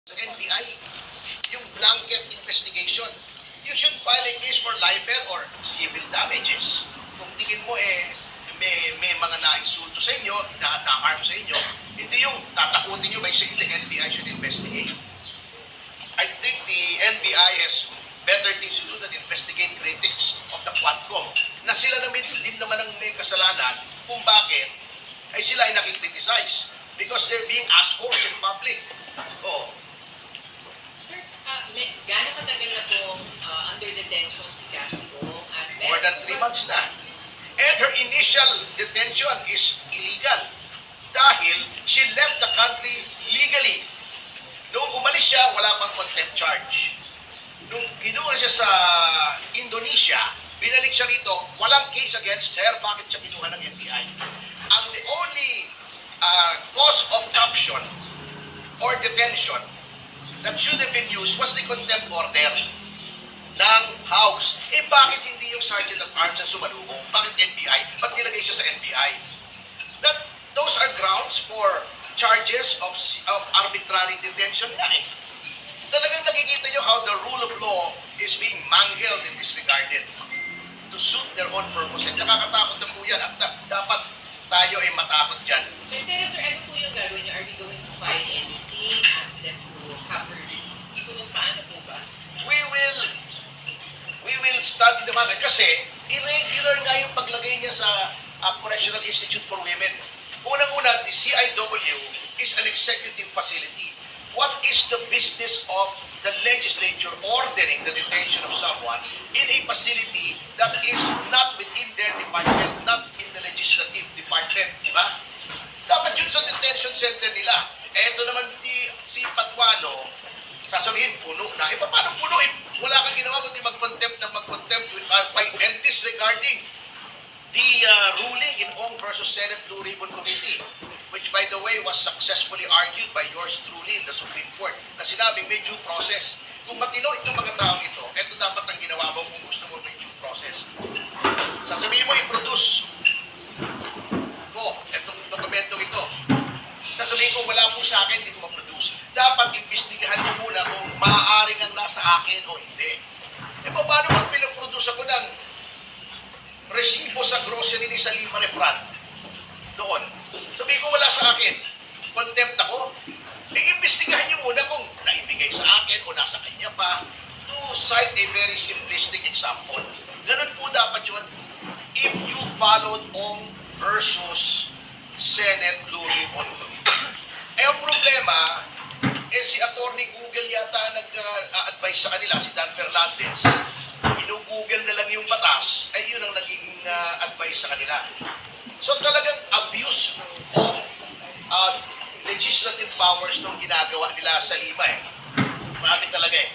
sa NBI, yung blanket investigation. You should file a case for libel or civil damages. Kung tingin mo may mga nainsulto sa inyo, na-harm sa inyo, hindi yung tatakutin nyo by saying the NBI should investigate. I think the NBI has better things to do than investigate critics of the Quadcom. Na sila naman din naman ang may kasalanan kung bakit ay sila ay nakikriticize because they're being assholes in public. Oh. Sir, gano'ng katagal na pong under detention si Cassie Ong? More than 3 months na. And her initial detention is illegal dahil she left the country legally. Nung umalis siya, wala pang contempt charge. Nung kinuha siya sa Indonesia, binalik siya rito, walang case against her. Bakit siya kinuha ng NBI? Ang the only cause of caption or detention that should have been used was the contempt order ng House. Eh bakit hindi yung Sergeant at Arms ang sumalubong? Bakit NBI? Ba't nilagay siya sa NBI? Those are grounds for charges of arbitrary detention nga eh. Talagang nakikita nyo how the rule of law is being mangled and disregarded to suit their own purpose. At nakakatakot na po yan at dapat tayo ay matakot dyan. Pero sir, ano po yung gagawin nyo? Are we going to file anything? Ask them to have her release? Kung paano po ba? We will study the matter kasi irregular nga yung paglagay niya sa Correctional Institute for Women. Unang-una, the CIW is an executive facility. What is the business of the legislature ordering the detention of someone in a facility that is not within their department, not in the legislative department, di ba? Dapat yun sa detention center nila. Eto naman si Patuano, sasabihin, puno na. Paano puno? Wala kang ginawa kundi mag-contempt and disregarding the ruling in Ong versus Senate Blue Ribbon Committee, which by the way was successfully argued by yours truly in the Supreme Court, na sinabing may due process. Kung matino itong mga taong ito dapat ang ginawa mo kung gusto mo may due process. Sasabihin mo, i-produce ko, itong dokumentong ito. Sasabihin ko, wala po sa akin, hindi ko ma-produce. Dapat imbestigahan mo muna kung maaaring ang nasa akin o hindi. Paano pag pinaproduce ako ng resibo sa grocery ni Salima Refran doon? Sabihin ko, wala sa akin. Contempt ako. Iimbestigahan niyo muna kung naibigay sa akin o nasa kanya pa. To cite a very simplistic example. Ganun po dapat yun. If you followed Ong versus Senate Blue Ribbon Committee. Ang problema, si Attorney Google yata nag-advise sa kanila, si Dan Fernandez. Inu-Google na lang yung batas, ay yun ang naging advice sa kanila. So talagang abuse of legislative powers nung ginagawa nila sa Lima eh. Marami talaga eh.